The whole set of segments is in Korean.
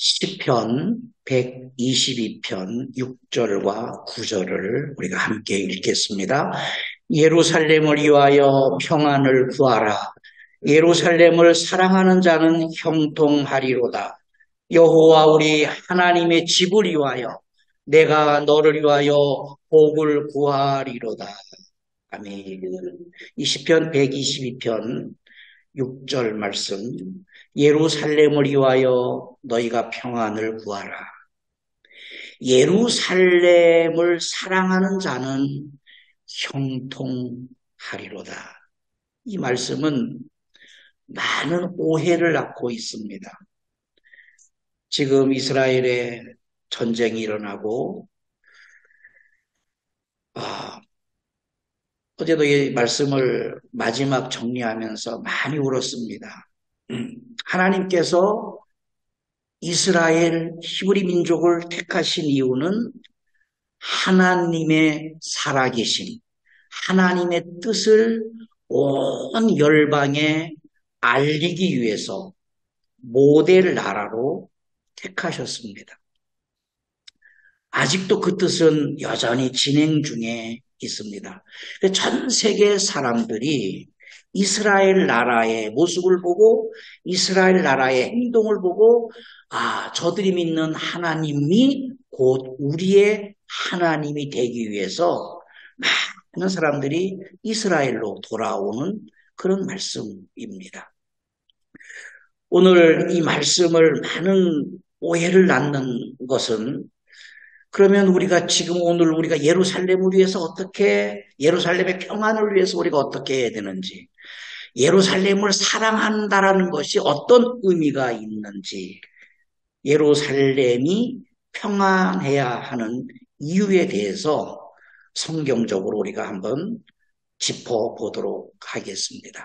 시편 122편 6절과 9절을 우리가 함께 읽겠습니다. 예루살렘을 위하여 평안을 구하라. 예루살렘을 사랑하는 자는 형통하리로다. 여호와 우리 하나님의 집을 위하여 내가 너를 위하여 복을 구하리로다. 아멘. 이 시편 122편 6절 말씀, 예루살렘을 위하여 너희가 평안을 구하라. 예루살렘을 사랑하는 자는 형통하리로다. 이 말씀은 많은 오해를 낳고 있습니다. 지금 이스라엘에 전쟁이 일어나고 어제도 이 말씀을 마지막 정리하면서 많이 울었습니다. 하나님께서 이스라엘 히브리 민족을 택하신 이유는 하나님의 살아계신 하나님의 뜻을 온 열방에 알리기 위해서 모델 나라로 택하셨습니다. 아직도 그 뜻은 여전히 진행 중에 있습니다. 전 세계 사람들이 이스라엘 나라의 모습을 보고 이스라엘 나라의 행동을 보고 저들이 믿는 하나님이 곧 우리의 하나님이 되기 위해서 많은 사람들이 이스라엘로 돌아오는 그런 말씀입니다. 오늘 이 말씀을 많은 오해를 낳는 것은 그러면 우리가 지금 오늘 우리가 예루살렘을 위해서 예루살렘의 평안을 위해서 우리가 어떻게 해야 되는지, 예루살렘을 사랑한다라는 것이 어떤 의미가 있는지, 예루살렘이 평안해야 하는 이유에 대해서 성경적으로 우리가 한번 짚어보도록 하겠습니다.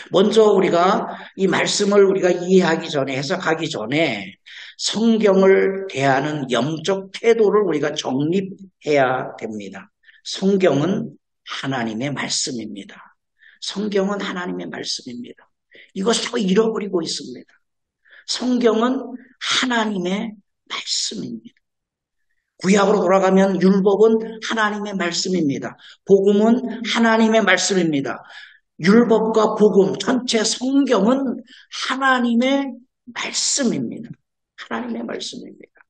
먼저 우리가 이 말씀을 우리가 이해하기 전에, 해석하기 전에 성경을 대하는 영적 태도를 우리가 정립해야 됩니다. 성경은 하나님의 말씀입니다. 성경은 하나님의 말씀입니다. 이것을 또 잃어버리고 있습니다. 성경은 하나님의 말씀입니다. 구약으로 돌아가면 율법은 하나님의 말씀입니다. 복음은 하나님의 말씀입니다. 율법과 복음, 전체 성경은 하나님의 말씀입니다. 하나님의 말씀입니다.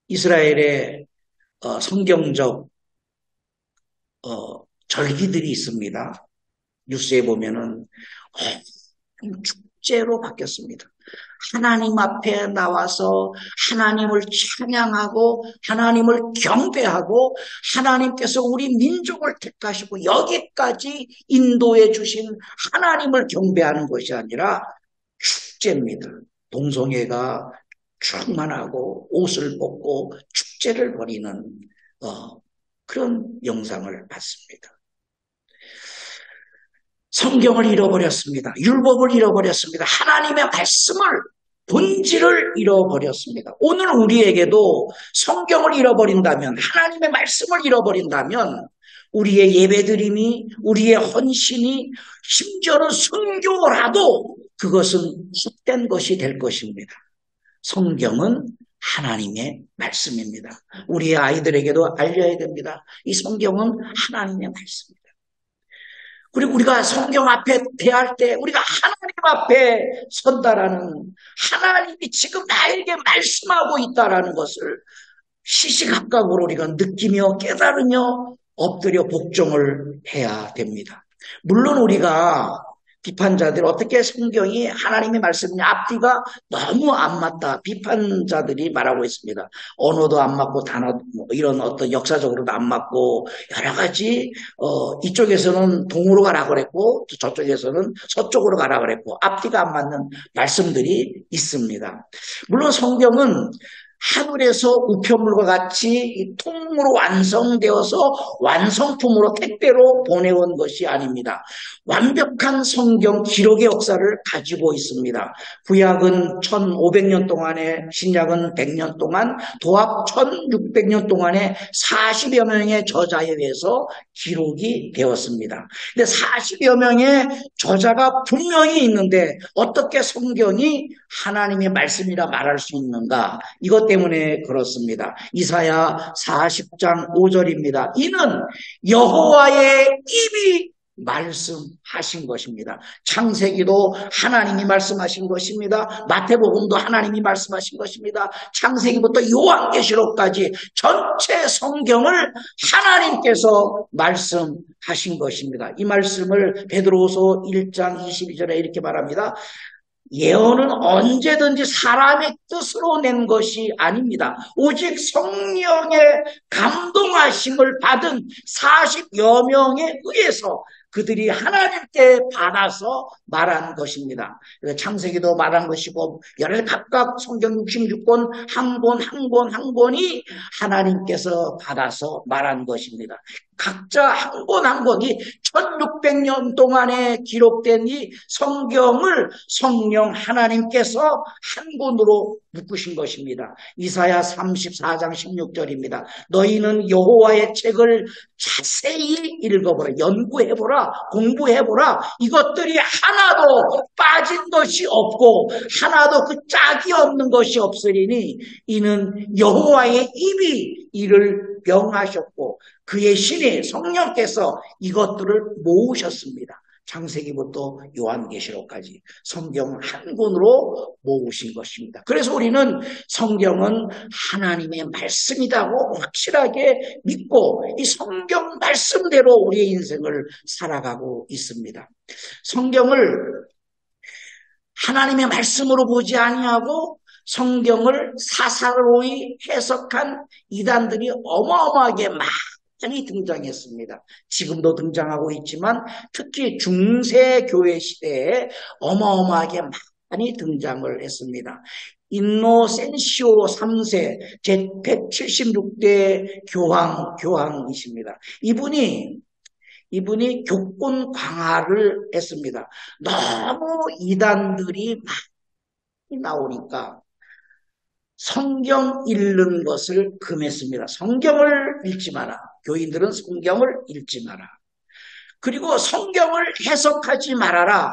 이스라엘의 성경적 절기들이 있습니다. 뉴스에 보면은 축제로 바뀌었습니다. 하나님 앞에 나와서 하나님을 찬양하고 하나님을 경배하고 하나님께서 우리 민족을 택하시고 여기까지 인도해 주신 하나님을 경배하는 것이 아니라 축제입니다. 동성애가 충만하고 옷을 벗고 축제를 벌이는 그런 영상을 봤습니다. 성경을 잃어버렸습니다. 율법을 잃어버렸습니다. 하나님의 말씀을 본질을 잃어버렸습니다. 오늘 우리에게도 성경을 잃어버린다면, 하나님의 말씀을 잃어버린다면 우리의 예배드림이, 우리의 헌신이, 심지어는 순교라도 그것은 헛된 것이 될 것입니다. 성경은 하나님의 말씀입니다. 우리의 아이들에게도 알려야 됩니다. 이 성경은 하나님의 말씀입니다. 그리고 우리가 성경 앞에 대할 때 우리가 하나님 앞에 선다라는, 하나님이 지금 나에게 말씀하고 있다라는 것을 시시각각으로 우리가 느끼며 깨달으며 엎드려 복종을 해야 됩니다. 물론 우리가 비판자들 어떻게 성경이 하나님의 말씀이냐, 앞뒤가 너무 안 맞다, 비판자들이 말하고 있습니다. 언어도 안 맞고 단어 이런 어떤 역사적으로도 안 맞고 여러 가지 이쪽에서는 동으로 가라 그랬고 저쪽에서는 서쪽으로 가라 그랬고 앞뒤가 안 맞는 말씀들이 있습니다. 물론 성경은 하늘에서 우편물과 같이 이 통으로 완성되어서 완성품으로 택배로 보내온 것이 아닙니다. 완벽한 성경 기록의 역사를 가지고 있습니다. 구약은 1500년 동안에, 신약은 100년 동안, 도합 1600년 동안에 40여 명의 저자에 의해서 기록이 되었습니다. 근데 40여 명의 저자가 분명히 있는데 어떻게 성경이 하나님의 말씀이라 말할 수 있는가? 이것 때문에 그렇습니다. 이사야 40장 5절입니다. 이는 여호와의 입이 말씀하신 것입니다. 창세기도 하나님이 말씀하신 것입니다. 마태복음도 하나님이 말씀하신 것입니다. 창세기부터 요한계시록까지 전체 성경을 하나님께서 말씀하신 것입니다. 이 말씀을 베드로후서 1장 22절에 이렇게 말합니다. 예언은 언제든지 사람의 뜻으로 낸 것이 아닙니다. 오직 성령의 감동하심을 받은 40여 명에 의해서 그들이 하나님께 받아서 말한 것입니다. 창세기도 말한 것이고 여러 각각 성경 66권 한 권 한 권 한 권이 하나님께서 받아서 말한 것입니다. 각자 한 권 한 권이 1600년 동안에 기록된 이 성경을 성령 하나님께서 한 권으로 묶으신 것입니다. 이사야 34장 16절입니다. 너희는 여호와의 책을 자세히 읽어보라. 연구해보라. 공부해보라. 이것들이 하나도 빠진 것이 없고 하나도 그 짝이 없는 것이 없으리니 이는 여호와의 입이 이를 명하셨고 그의 신이 성령께서 이것들을 모으셨습니다. 창세기부터 요한계시록까지 성경 한 권으로 모으신 것입니다. 그래서 우리는 성경은 하나님의 말씀이라고 확실하게 믿고 이 성경 말씀대로 우리의 인생을 살아가고 있습니다. 성경을 하나님의 말씀으로 보지 아니하고 성경을 사사로이 해석한 이단들이 어마어마하게 많이 등장했습니다. 지금도 등장하고 있지만 특히 중세교회 시대에 어마어마하게 많이 등장을 했습니다. 인노센시오 3세 제176대 교황이십니다. 이분이 교권 강화를 했습니다. 너무 이단들이 많이 나오니까 성경 읽는 것을 금했습니다. 성경을 읽지 마라. 교인들은 성경을 읽지 마라. 그리고 성경을 해석하지 말아라.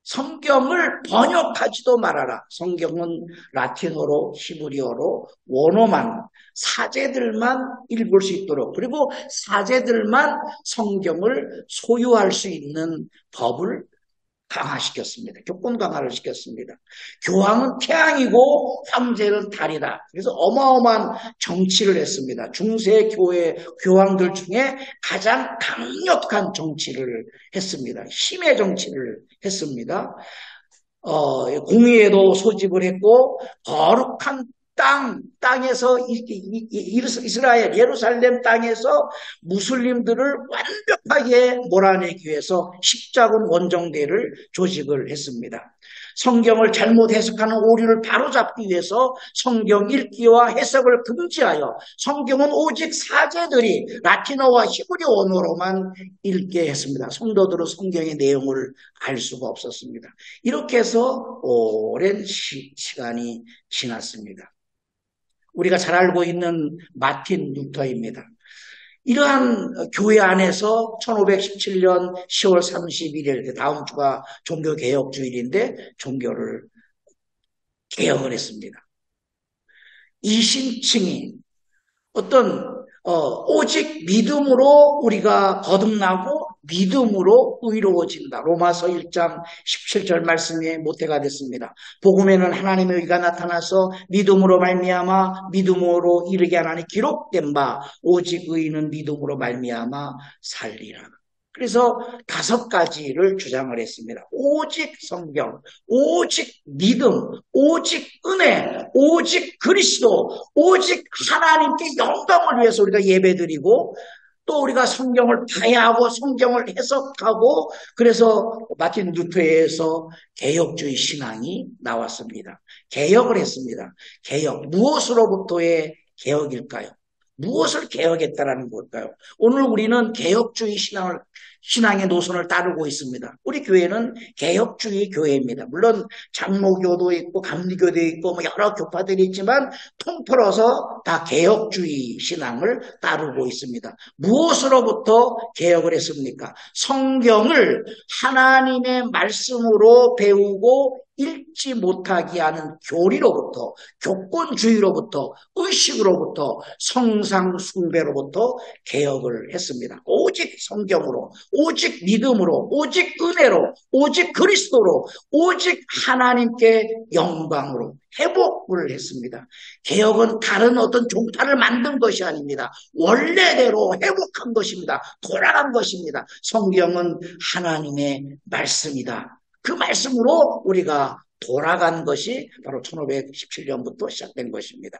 성경을 번역하지도 말아라. 성경은 라틴어로, 히브리어로, 원어만, 사제들만 읽을 수 있도록, 그리고 사제들만 성경을 소유할 수 있는 법을 강화시켰습니다. 교권 강화를 시켰습니다. 교황은 태양이고 황제는 달이다. 그래서 어마어마한 정치를 했습니다. 중세 교회 교황들 중에 가장 강력한 정치를 했습니다. 힘의 정치를 했습니다. 공의에도 소집을 했고 거룩한 땅에서 이스라엘 예루살렘 땅에서 무슬림들을 완벽하게 몰아내기 위해서 십자군 원정대를 조직을 했습니다. 성경을 잘못 해석하는 오류를 바로잡기 위해서 성경 읽기와 해석을 금지하여 성경은 오직 사제들이 라틴어와 히브리 언어로만 읽게 했습니다. 성도들은 성경의 내용을 알 수가 없었습니다. 이렇게 해서 오랜 시간이 지났습니다. 우리가 잘 알고 있는 마틴 루터입니다. 이러한 교회 안에서 1517년 10월 31일, 다음 주가 종교개혁주일인데 종교를 개혁을 했습니다. 이신층이 오직 믿음으로 우리가 거듭나고 믿음으로 의로워진다. 로마서 1장 17절 말씀에 모태가 됐습니다. 복음에는 하나님의 의가 나타나서 믿음으로 말미암아 믿음으로 이르게 하나니 기록된 바 오직 의인은 믿음으로 말미암아 살리라. 그래서 5가지를 주장을 했습니다. 오직 성경, 오직 믿음, 오직 은혜, 오직 그리스도, 오직 하나님께 영광을 위해서 우리가 예배드리고 또 우리가 성경을 봐야 하고 성경을 해석하고 그래서 마틴 루터에서 개혁주의 신앙이 나왔습니다. 개혁을 했습니다. 개혁. 무엇으로부터의 개혁일까요? 무엇을 개혁했다라는 걸까요? 오늘 우리는 개혁주의 신앙의 노선을 따르고 있습니다. 우리 교회는 개혁주의 교회입니다. 물론 장로교도 있고 감리교도 있고 뭐 여러 교파들이 있지만 통틀어서 다 개혁주의 신앙을 따르고 있습니다. 무엇으로부터 개혁을 했습니까? 성경을 하나님의 말씀으로 배우고 읽지 못하게 하는 교리로부터, 교권주의로부터, 의식으로부터, 성상숭배로부터 개혁을 했습니다. 오직 성경으로, 오직 믿음으로, 오직 은혜로, 오직 그리스도로, 오직 하나님께 영광으로 회복을 했습니다. 개혁은 다른 어떤 종파를 만든 것이 아닙니다. 원래대로 회복한 것입니다. 돌아간 것입니다. 성경은 하나님의 말씀이다. 그 말씀으로 우리가 돌아간 것이 바로 1517년부터 시작된 것입니다.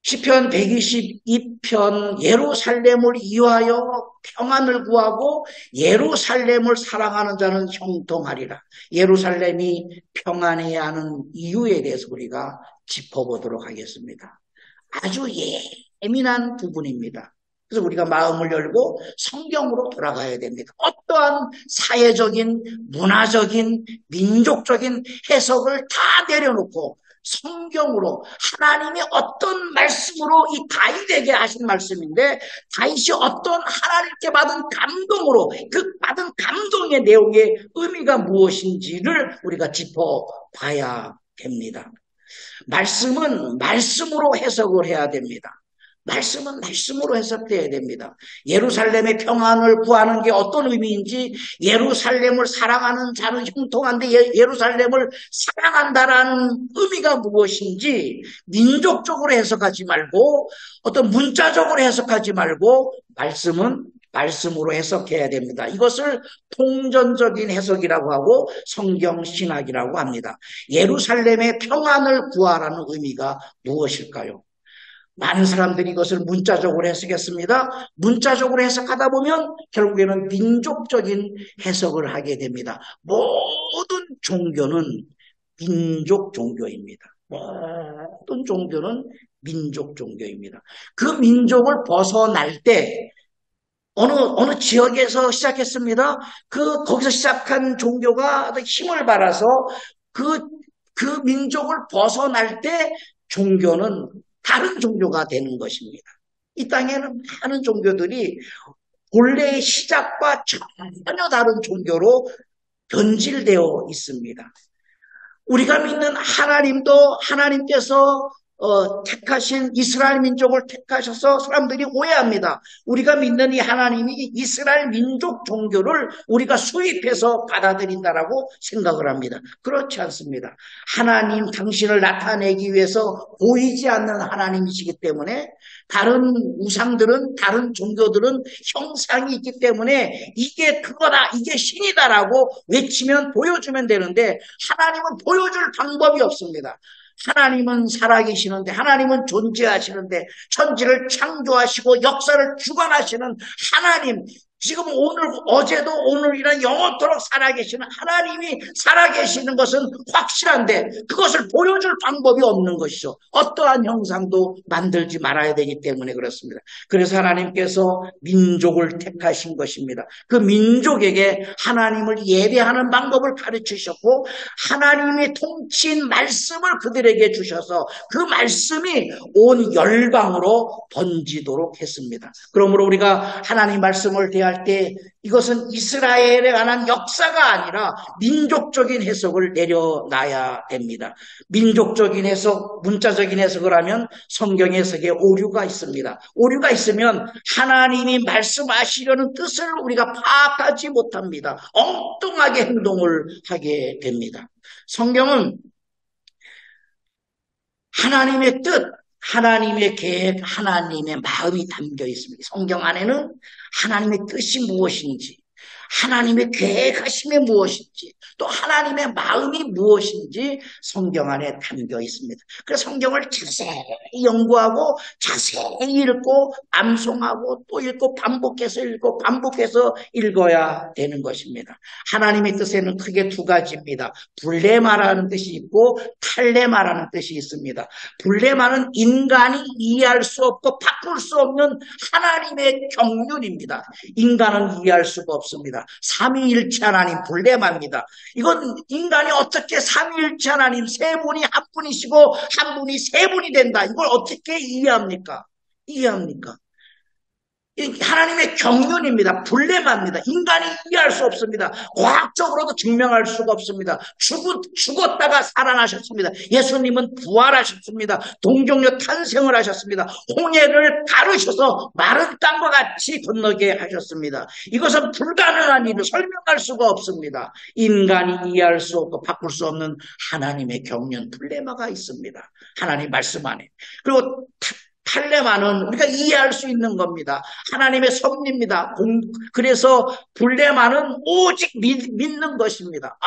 시편 122편 예루살렘을 위하여 평안을 구하고 예루살렘을 사랑하는 자는 형통하리라. 예루살렘이 평안해야 하는 이유에 대해서 우리가 짚어보도록 하겠습니다. 아주 예민한 부분입니다. 그래서 우리가 마음을 열고 성경으로 돌아가야 됩니다. 어떠한 사회적인, 문화적인, 민족적인 해석을 다 내려놓고 성경으로 하나님이 어떤 말씀으로 이 다윗에게 하신 말씀인데 다윗이 어떤 하나님께 받은 감동으로 그 받은 감동의 내용의 의미가 무엇인지를 우리가 짚어봐야 됩니다. 말씀은 말씀으로 해석을 해야 됩니다. 말씀은 말씀으로 해석돼야 됩니다. 예루살렘의 평안을 구하는 게 어떤 의미인지 예루살렘을 사랑하는 자는 형통한데 예루살렘을 사랑한다라는 의미가 무엇인지 민족적으로 해석하지 말고 어떤 문자적으로 해석하지 말고 말씀은 말씀으로 해석해야 됩니다. 이것을 통전적인 해석이라고 하고 성경신학이라고 합니다. 예루살렘의 평안을 구하라는 의미가 무엇일까요? 많은 사람들이 이것을 문자적으로 해석했습니다. 문자적으로 해석하다 보면 결국에는 민족적인 해석을 하게 됩니다. 모든 종교는 민족 종교입니다. 모든 종교는 민족 종교입니다. 그 민족을 벗어날 때 어느 지역에서 시작했습니다. 거기서 시작한 종교가 힘을 받아서 그 민족을 벗어날 때 종교는 다른 종교가 되는 것입니다. 이 땅에는 많은 종교들이 본래의 시작과 전혀 다른 종교로 변질되어 있습니다. 우리가 믿는 하나님도 하나님께서 택하신 이스라엘 민족을 택하셔서 사람들이 오해합니다. 우리가 믿는 이 하나님이 이스라엘 민족 종교를 우리가 수입해서 받아들인다라고 생각을 합니다. 그렇지 않습니다. 하나님 당신을 나타내기 위해서 보이지 않는 하나님이시기 때문에 다른 우상들은 다른 종교들은 형상이 있기 때문에 이게 그거다 이게 신이다라고 외치면 보여주면 되는데 하나님은 보여줄 방법이 없습니다. 하나님은 살아계시는데 하나님은 존재하시는데 천지를 창조하시고 역사를 주관하시는 하나님 지금 오늘 어제도 오늘이란 영원토록 살아계시는 하나님이 살아계시는 것은 확실한데 그것을 보여줄 방법이 없는 것이죠. 어떠한 형상도 만들지 말아야 되기 때문에 그렇습니다. 그래서 하나님께서 민족을 택하신 것입니다. 그 민족에게 하나님을 예배하는 방법을 가르치셨고 하나님의 통치인 말씀을 그들에게 주셔서 그 말씀이 온 열방으로 번지도록 했습니다. 그러므로 우리가 하나님 말씀을 대할 때 이것은 이스라엘에 관한 역사가 아니라 민족적인 해석을 내려놔야 됩니다. 민족적인 해석, 문자적인 해석을 하면 성경 해석에 오류가 있습니다. 오류가 있으면 하나님이 말씀하시려는 뜻을 우리가 파악하지 못합니다. 엉뚱하게 행동을 하게 됩니다. 성경은 하나님의 뜻, 하나님의 계획, 하나님의 마음이 담겨 있습니다. 성경 안에는 하나님의 뜻이 무엇인지, 하나님의 계획하심이 무엇인지, 또 하나님의 마음이 무엇인지 성경 안에 담겨 있습니다. 그래서 성경을 자세히 연구하고 자세히 읽고 암송하고 또 읽고 반복해서 읽어야 되는 것입니다. 하나님의 뜻에는 크게 두 가지입니다. 블레마라는 뜻이 있고 탈레마라는 뜻이 있습니다. 블레마는 인간이 이해할 수 없고 바꿀 수 없는 하나님의 경륜입니다. 인간은 이해할 수가 없습니다. 삼위일체 하나님 블레마입니다. 이건 인간이 어떻게 삼위일체 하나님 세 분이 한 분이시고 한 분이 세 분이 된다. 이걸 어떻게 이해합니까? 이해합니까? 하나님의 경륜입니다. 블레마입니다. 인간이 이해할 수 없습니다. 과학적으로도 증명할 수가 없습니다. 죽었다가 살아나셨습니다. 예수님은 부활하셨습니다. 동정녀 탄생을 하셨습니다. 홍해를 가르셔서 마른 땅과 같이 건너게 하셨습니다. 이것은 불가능한 일을 설명할 수가 없습니다. 인간이 이해할 수 없고 바꿀 수 없는 하나님의 경륜 블레마가 있습니다. 하나님 말씀 안에. 그리고 탈레마는 우리가 이해할 수 있는 겁니다. 하나님의 섭리입니다. 그래서 블레마는 오직 믿는 것입니다.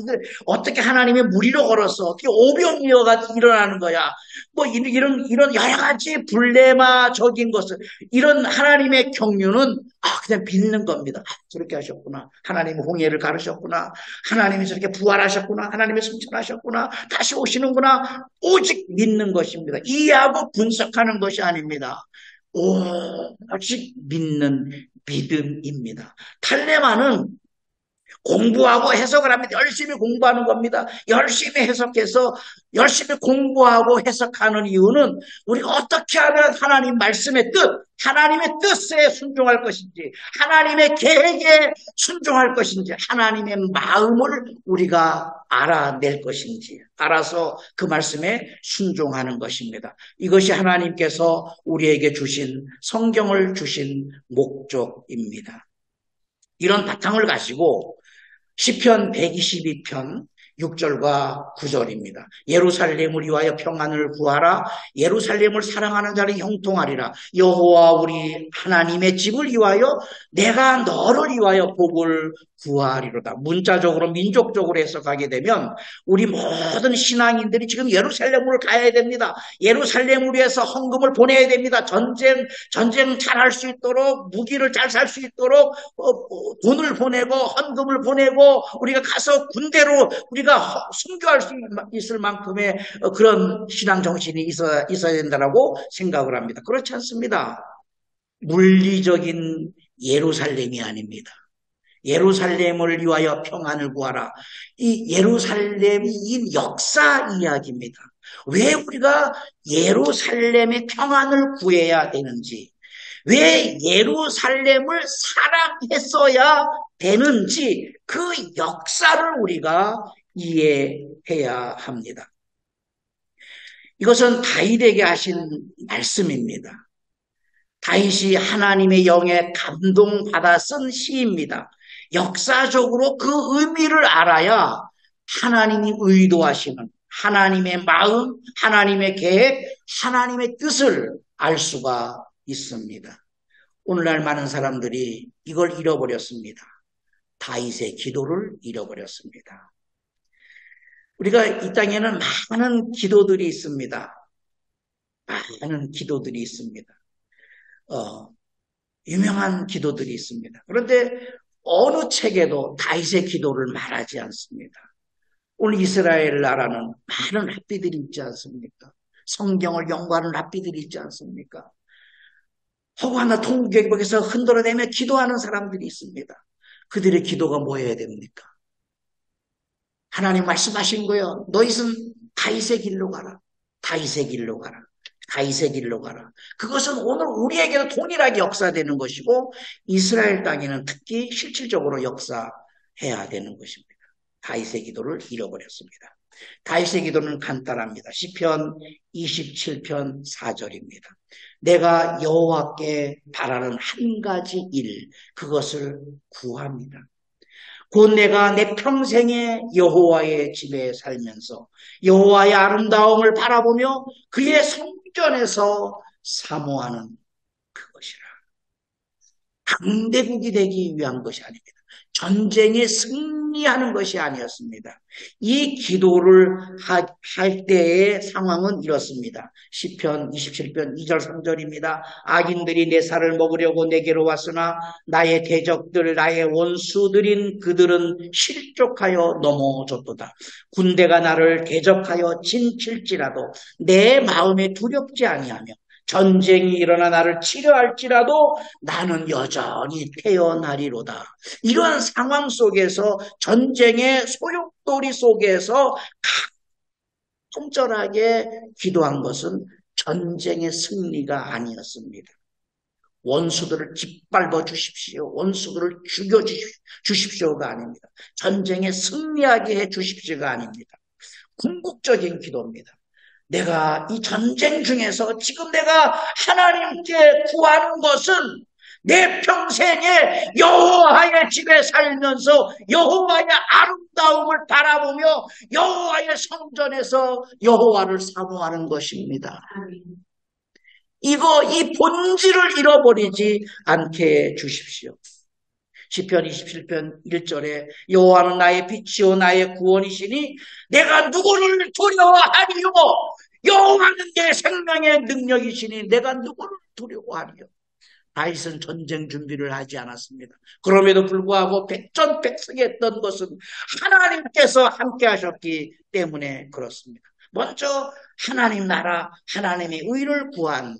이걸 어떻게 하나님의 무리로 걸어서 어떻게 오병이어가 일어나는 거야. 뭐 이런 여러 가지 블레마적인 것을 이런 하나님의 경륜은 그냥 믿는 겁니다. 저렇게 하셨구나. 하나님이 홍해를 가르셨구나. 하나님이 저렇게 부활하셨구나. 하나님이 승천하셨구나. 다시 오시는구나. 오직 믿는 것입니다. 이해하고 분석하는 것이 아닙니다. 오직 믿는 믿음입니다. 탈레마는 공부하고 해석을 합니다. 열심히 공부하는 겁니다. 열심히 해석해서 열심히 공부하고 해석하는 이유는 우리가 어떻게 하면 하나님 말씀의 뜻, 하나님의 뜻에 순종할 것인지, 하나님의 계획에 순종할 것인지, 하나님의 마음을 우리가 알아낼 것인지, 알아서 그 말씀에 순종하는 것입니다. 이것이 하나님께서 우리에게 주신, 성경을 주신 목적입니다. 이런 바탕을 가지고 시편 122편 6절과 9절입니다. 예루살렘을 위하여 평안을 구하라. 예루살렘을 사랑하는 자를 형통하리라. 여호와 우리 하나님의 집을 위하여 내가 너를 위하여 복을 구하리로다. 문자적으로 민족적으로 해석하게 되면 우리 모든 신앙인들이 지금 예루살렘으로 가야 됩니다. 예루살렘을 위해서 헌금을 보내야 됩니다. 전쟁 잘할 수 있도록, 무기를 잘 살 수 있도록 돈을 보내고 헌금을 보내고 우리가 가서 군대로 우리가 순교할 수 있을 만큼의 그런 신앙 정신이 있어야 된다고 생각을 합니다. 그렇지 않습니다. 물리적인 예루살렘이 아닙니다. 예루살렘을 위하여 평안을 구하라. 이 예루살렘이 이 역사 이야기입니다. 왜 우리가 예루살렘의 평안을 구해야 되는지, 왜 예루살렘을 사랑했어야 되는지 그 역사를 우리가 이해해야 합니다. 이것은 다윗에게 하신 말씀입니다. 다윗이 하나님의 영에 감동받아 쓴 시입니다. 역사적으로 그 의미를 알아야 하나님이 의도하시는 하나님의 마음, 하나님의 계획, 하나님의 뜻을 알 수가 있습니다. 오늘날 많은 사람들이 이걸 잃어버렸습니다. 다윗의 기도를 잃어버렸습니다. 우리가 이 땅에는 많은 기도들이 있습니다. 많은 기도들이 있습니다. 유명한 기도들이 있습니다. 그런데 어느 책에도 다윗의 기도를 말하지 않습니다. 오늘 이스라엘 나라는 많은 랍비들이 있지 않습니까? 성경을 연구하는 랍비들이 있지 않습니까? 허구하나 통곡에서 흔들어내며 기도하는 사람들이 있습니다. 그들의 기도가 뭐여야 됩니까? 하나님 말씀하신 거예요. 너희는 다윗의 길로 가라. 다윗의 길로 가라. 다윗의 길로 가라. 그것은 오늘 우리에게도 동일하게 역사되는 것이고 이스라엘 땅에는 특히 실질적으로 역사해야 되는 것입니다. 다윗의 기도를 잃어버렸습니다. 다윗의 기도는 간단합니다. 시편 27편 4절입니다. 내가 여호와께 바라는 한 가지 일, 그것을 구합니다. 곧 내가 내 평생에 여호와의 집에 살면서 여호와의 아름다움을 바라보며 그의 성전에서 사모하는 그것이라. 강대국이 되기 위한 것이 아닙니다. 전쟁에 승리하는 것이 아니었습니다. 이 기도를 할 때의 상황은 이렇습니다. 시편 27편 2절 3절입니다. 악인들이 내 살을 먹으려고 내게로 왔으나 나의 대적들 나의 원수들인 그들은 실족하여 넘어졌도다. 군대가 나를 대적하여 진칠지라도 내 마음에 두렵지 아니하며 전쟁이 일어나 나를 치려할지라도 나는 여전히 태어나리로다. 이러한 상황 속에서 전쟁의 소용돌이 속에서 간절하게 기도한 것은 전쟁의 승리가 아니었습니다. 원수들을 짓밟아 주십시오. 원수들을 죽여 주십시오가 아닙니다. 전쟁에 승리하게 해 주십시오가 아닙니다. 궁극적인 기도입니다. 내가 이 전쟁 중에서 지금 내가 하나님께 구하는 것은 내 평생에 여호와의 집에 살면서 여호와의 아름다움을 바라보며 여호와의 성전에서 여호와를 사모하는 것입니다. 이 본질을 잃어버리지 않게 해 주십시오. 시편 27편 1절에 여호와는 나의 빛이요 나의 구원이시니 내가 누구를 두려워하리요. 여호와는 내 생명의 능력이시니 내가 누구를 두려워하리요. 다윗은 전쟁 준비를 하지 않았습니다. 그럼에도 불구하고 백전백승했던 것은 하나님께서 함께 하셨기 때문에 그렇습니다. 먼저 하나님 나라, 하나님의 의를 구한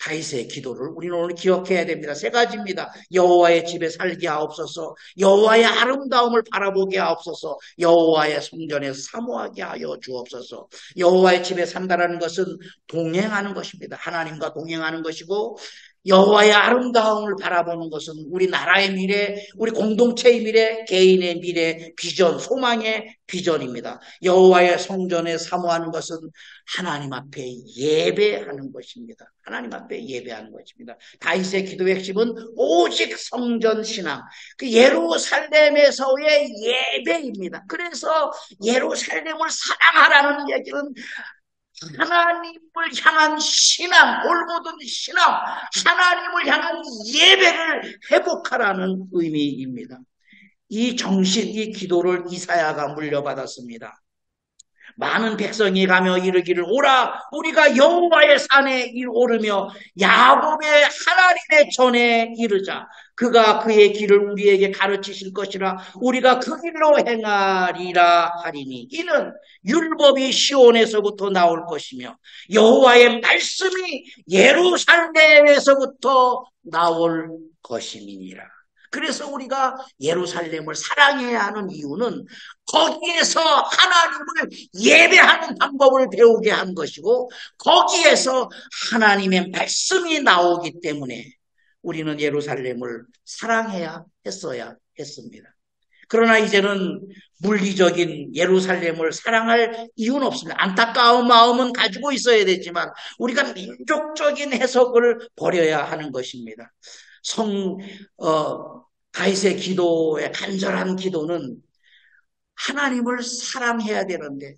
다윗의 기도를 우리는 오늘 기억해야 됩니다. 세 가지입니다. 여호와의 집에 살게 하옵소서, 여호와의 아름다움을 바라보게 하옵소서, 여호와의 성전에 사모하게 하여 주옵소서. 여호와의 집에 산다는 것은 동행하는 것입니다. 하나님과 동행하는 것이고, 여호와의 아름다움을 바라보는 것은 우리 나라의 미래, 우리 공동체의 미래, 개인의 미래, 비전, 소망의 비전입니다. 여호와의 성전에 사모하는 것은 하나님 앞에 예배하는 것입니다. 하나님 앞에 예배하는 것입니다. 다윗의 기도의 핵심은 오직 성전 신앙, 그 예루살렘에서의 예배입니다. 그래서 예루살렘을 사랑하라는 얘기는 하나님을 향한 신앙, 올모든 신앙, 하나님을 향한 예배를 회복하라는 의미입니다. 이 정신, 이 기도를 이사야가 물려받았습니다. 많은 백성이 가며 이르기를 오라 우리가 여호와의 산에 오르며 야곱의 하나님의 전에 이르자. 그가 그의 길을 우리에게 가르치실 것이라 우리가 그 길로 행하리라 하리니 이는 율법이 시온에서부터 나올 것이며 여호와의 말씀이 예루살렘에서부터 나올 것임이니라. 그래서 우리가 예루살렘을 사랑해야 하는 이유는 거기에서 하나님을 예배하는 방법을 배우게 한 것이고 거기에서 하나님의 말씀이 나오기 때문에 우리는 예루살렘을 사랑해야 했어야 했습니다. 그러나 이제는 물리적인 예루살렘을 사랑할 이유는 없습니다. 안타까운 마음은 가지고 있어야 되지만 우리가 민족적인 해석을 버려야 하는 것입니다. 다윗의 기도의 간절한 기도는 하나님을 사랑해야 되는데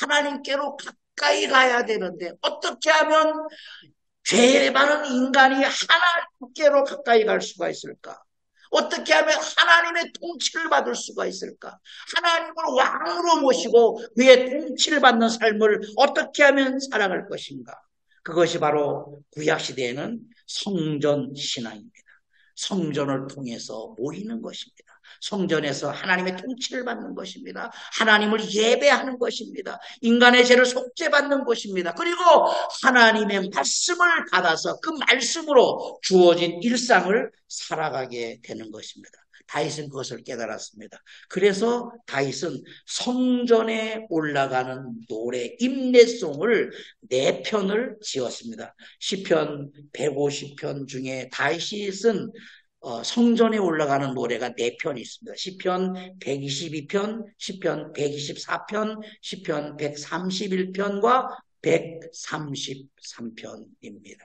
하나님께로 가까이 가야 되는데 어떻게 하면 죄 많은 인간이 하나님께로 가까이 갈 수가 있을까? 어떻게 하면 하나님의 통치를 받을 수가 있을까? 하나님을 왕으로 모시고 그의 통치를 받는 삶을 어떻게 하면 살아갈 것인가? 그것이 바로 구약시대에는 성전 신앙입니다. 성전을 통해서 모이는 것입니다. 성전에서 하나님의 통치를 받는 것입니다. 하나님을 예배하는 것입니다. 인간의 죄를 속죄받는 것입니다. 그리고 하나님의 말씀을 받아서 그 말씀으로 주어진 일상을 살아가게 되는 것입니다. 다윗은 그것을 깨달았습니다. 그래서 다윗은 성전에 올라가는 노래, 임내송을 4편을 지었습니다. 시편 150편 중에 다윗이 쓴 성전에 올라가는 노래가 4편이 있습니다. 시편 122편, 시편 124편, 시편 131편과 133편입니다.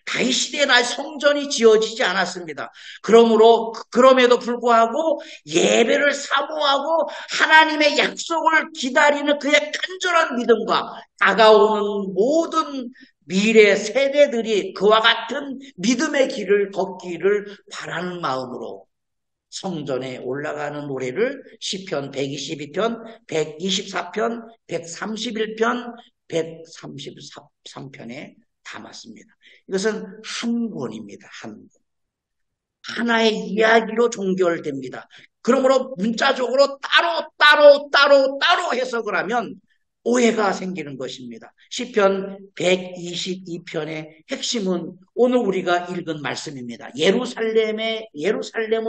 다윗 시대에 날 성전이 지어지지 않았습니다. 그럼에도 불구하고 예배를 사모하고 하나님의 약속을 기다리는 그의 간절한 믿음과 다가오는 모든 미래 세대들이 그와 같은 믿음의 길을 걷기를 바라는 마음으로 성전에 올라가는 노래를 시편 122편, 124편, 131편, 133편에 담았습니다. 이것은 한 권입니다. 한 권. 하나의 이야기로 종결됩니다. 그러므로 문자적으로 따로 해석을 하면 오해가 생기는 것입니다. 시편 122편의 핵심은 오늘 우리가 읽은 말씀입니다. 예루살렘을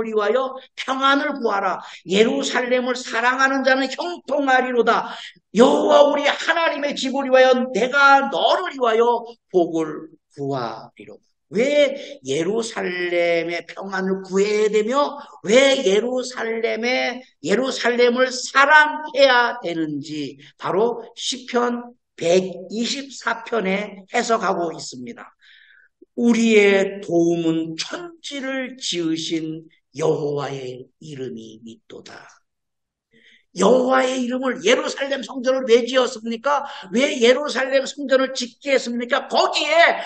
위하여 평안을 구하라. 예루살렘을 사랑하는 자는 형통하리로다. 여호와 우리 하나님의 집을 위하여 내가 너를 위하여 복을 구하리로다. 왜 예루살렘의 평안을 구해야 되며 왜 예루살렘을 사랑해야 되는지 바로 시편 124편에 해석하고 있습니다. 우리의 도움은 천지를 지으신 여호와의 이름이 있도다. 여호와의 이름을 예루살렘 성전을 왜 지었습니까? 왜 예루살렘 성전을 짓게 했습니까? 거기에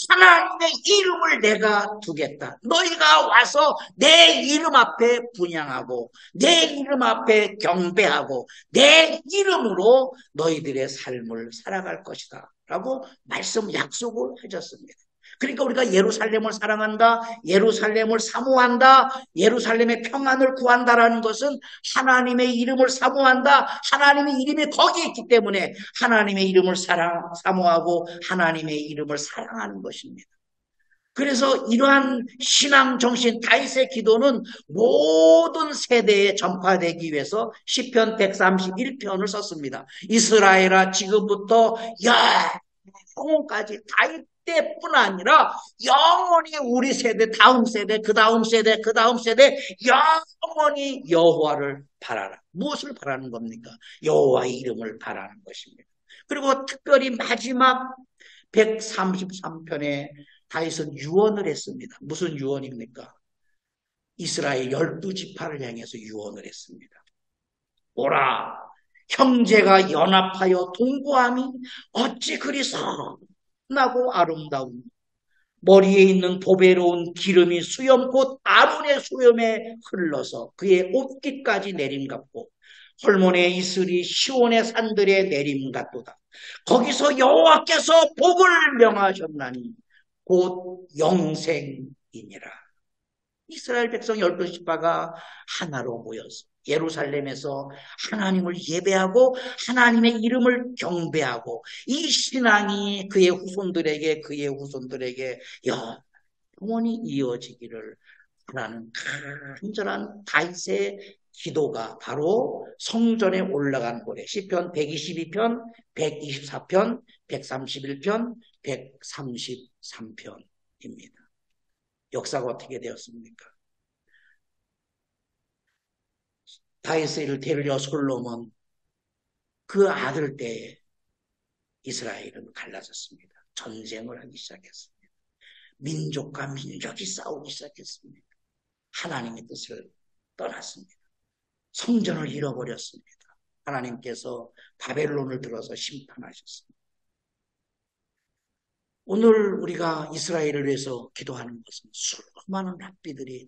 하나님의 이름을 내가 두겠다. 너희가 와서 내 이름 앞에 분향하고 내 이름 앞에 경배하고 내 이름으로 너희들의 삶을 살아갈 것이다 라고 약속을 해줬습니다. 그러니까 우리가 예루살렘을 사랑한다, 예루살렘을 사모한다, 예루살렘의 평안을 구한다라는 것은 하나님의 이름을 사모한다, 하나님의 이름이 거기에 있기 때문에 하나님의 이름을 사모하고 하나님의 이름을 사랑하는 것입니다. 그래서 이러한 신앙 정신, 다윗의 기도는 모든 세대에 전파되기 위해서 시편 131편을 썼습니다. 이스라엘아 지금부터 영혼까지 다윗 때뿐 아니라 영원히 우리 세대, 다음 세대, 그 다음 세대, 그 다음 세대 영원히 여호와를 바라라. 무엇을 바라는 겁니까? 여호와의 이름을 바라는 것입니다. 그리고 특별히 마지막 133편에 다윗은 유언을 했습니다. 무슨 유언입니까? 이스라엘 12지파를 향해서 유언을 했습니다. 오라, 형제가 연합하여 동거함이 어찌 그리 선하고 아름다운 머리에 있는 보배로운 기름이 수염 곧 아론의 수염에 흘러서 그의 옷깃까지 내림같고 헐몬의 이슬이 시온의 산들에 내림같도다. 거기서 여호와께서 복을 명하셨나니 곧 영생이니라. 이스라엘 백성 12지파가 하나로 모여서 예루살렘에서 하나님을 예배하고 하나님의 이름을 경배하고 이 신앙이 그의 후손들에게 영원히 이어지기를 바라는 간절한 다윗의 기도가 바로 성전에 올라간 노래 시편 122편, 124편, 131편, 133편입니다. 역사가 어떻게 되었습니까? 다윗을 데리려 솔로몬 그 아들 때에 이스라엘은 갈라졌습니다. 전쟁을 하기 시작했습니다. 민족과 민족이 싸우기 시작했습니다. 하나님의 뜻을 떠났습니다. 성전을 잃어버렸습니다. 하나님께서 바벨론을 들어서 심판하셨습니다. 오늘 우리가 이스라엘을 위해서 기도하는 것은 수많은 랍비들이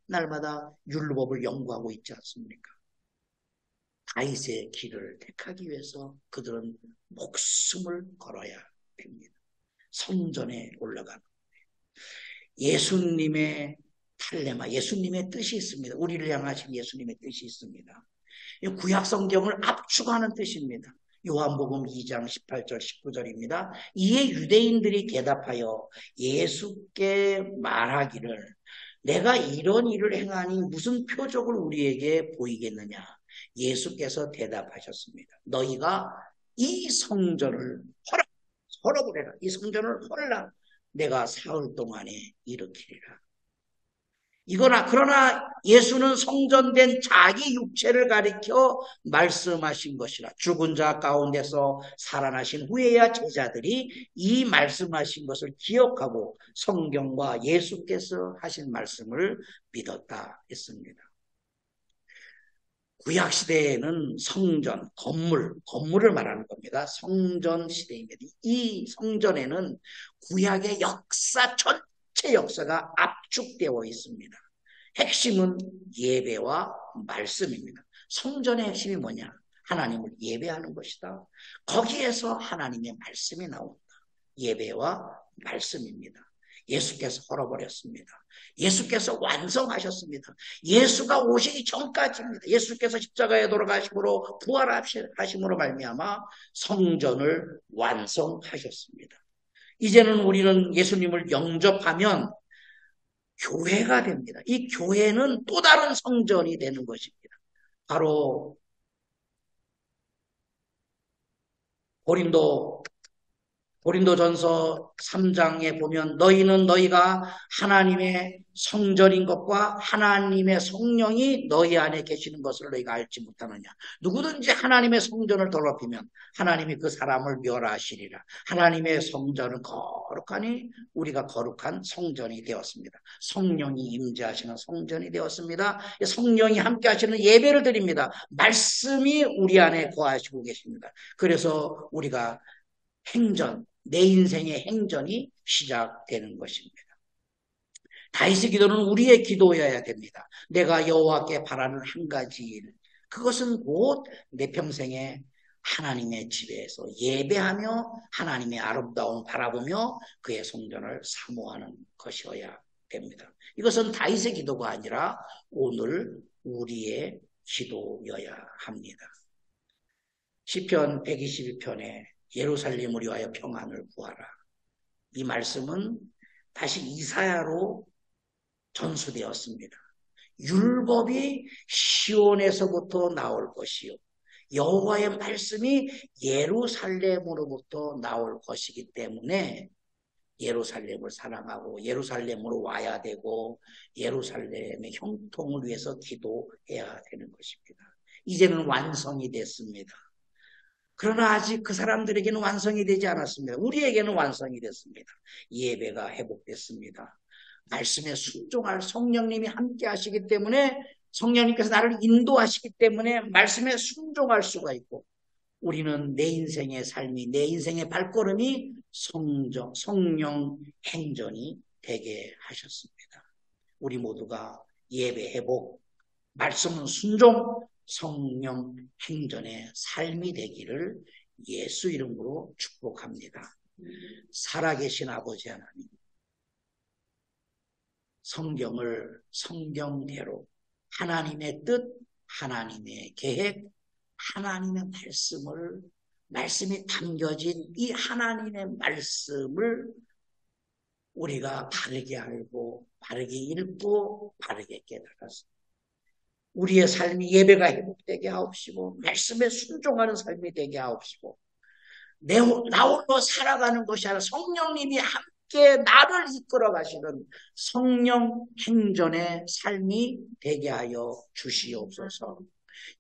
날마다 율법을 연구하고 있지 않습니까? 다윗의 길을 택하기 위해서 그들은 목숨을 걸어야 됩니다. 성전에 올라가는 예수님의 탈레마, 예수님의 뜻이 있습니다. 우리를 향하신 예수님의 뜻이 있습니다. 구약 성경을 압축하는 뜻입니다. 요한복음 2장 18절 19절입니다. 이에 유대인들이 대답하여 예수께 말하기를 내가 이런 일을 행하니 무슨 표적을 우리에게 보이겠느냐. 예수께서 대답하셨습니다. 너희가 이 성전을 헐어버려라. 이 성전을 헐라. 내가 사흘 동안에 일으키리라. 그러나 예수는 성전된 자기 육체를 가리켜 말씀하신 것이라. 죽은 자 가운데서 살아나신 후에야 제자들이 이 말씀하신 것을 기억하고 성경과 예수께서 하신 말씀을 믿었다 했습니다. 구약 시대에는 성전, 건물을 말하는 겁니다. 성전 시대입니다. 이 성전에는 구약의 역사, 전체 역사가 압축되어 있습니다. 핵심은 예배와 말씀입니다. 성전의 핵심이 뭐냐? 하나님을 예배하는 것이다. 거기에서 하나님의 말씀이 나온다. 예배와 말씀입니다. 예수께서 헐어버렸습니다. 예수께서 완성하셨습니다. 예수가 오시기 전까지입니다. 예수께서 십자가에 돌아가심으로 부활하심으로 말미암아 성전을 완성하셨습니다. 이제는 우리는 예수님을 영접하면 교회가 됩니다. 이 교회는 또 다른 성전이 되는 것입니다. 바로 고린도 고린도전서 3장에 보면 너희는 너희가 하나님의 성전인 것과 하나님의 성령이 너희 안에 계시는 것을 너희가 알지 못하느냐. 누구든지 하나님의 성전을 더럽히면 하나님이 그 사람을 멸하시리라. 하나님의 성전은 거룩하니 우리가 거룩한 성전이 되었습니다. 성령이 임재하시는 성전이 되었습니다. 성령이 함께 하시는 예배를 드립니다. 말씀이 우리 안에 거하시고 계십니다. 그래서 우리가 내 인생의 행전이 시작되는 것입니다. 다윗의 기도는 우리의 기도여야 됩니다. 내가 여호와께 바라는 한 가지 일, 그것은 곧 내 평생에 하나님의 집에서 예배하며 하나님의 아름다움 바라보며 그의 성전을 사모하는 것이어야 됩니다. 이것은 다윗의 기도가 아니라 오늘 우리의 기도여야 합니다. 시편 121편에 예루살렘을 위하여 평안을 구하라. 이 말씀은 다시 이사야로 전수되었습니다. 율법이 시온에서부터 나올 것이요. 여호와의 말씀이 예루살렘으로부터 나올 것이기 때문에 예루살렘을 사랑하고 예루살렘으로 와야 되고 예루살렘의 형통을 위해서 기도해야 되는 것입니다. 이제는 완성이 됐습니다. 그러나 아직 그 사람들에게는 완성이 되지 않았습니다. 우리에게는 완성이 됐습니다. 예배가 회복됐습니다. 말씀에 순종할 성령님이 함께 하시기 때문에 성령님께서 나를 인도하시기 때문에 말씀에 순종할 수가 있고 우리는 내 인생의 삶이 내 인생의 발걸음이 성령 행전이 되게 하셨습니다. 우리 모두가 예배 회복, 말씀은 순종, 성령 행전의 삶이 되기를 예수 이름으로 축복합니다. 살아계신 아버지 하나님, 성경을 성경대로 하나님의 뜻, 하나님의 계획, 하나님의 말씀이 담겨진 이 하나님의 말씀을 우리가 바르게 알고, 바르게 읽고, 바르게 깨달아서 우리의 삶이 예배가 회복되게 하옵시고 말씀에 순종하는 삶이 되게 하옵시고 나 홀로 살아가는 것이 아니라 성령님이 함께 나를 이끌어 가시는 성령 행전의 삶이 되게 하여 주시옵소서.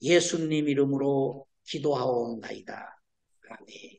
예수님 이름으로 기도하옵나이다. 아멘.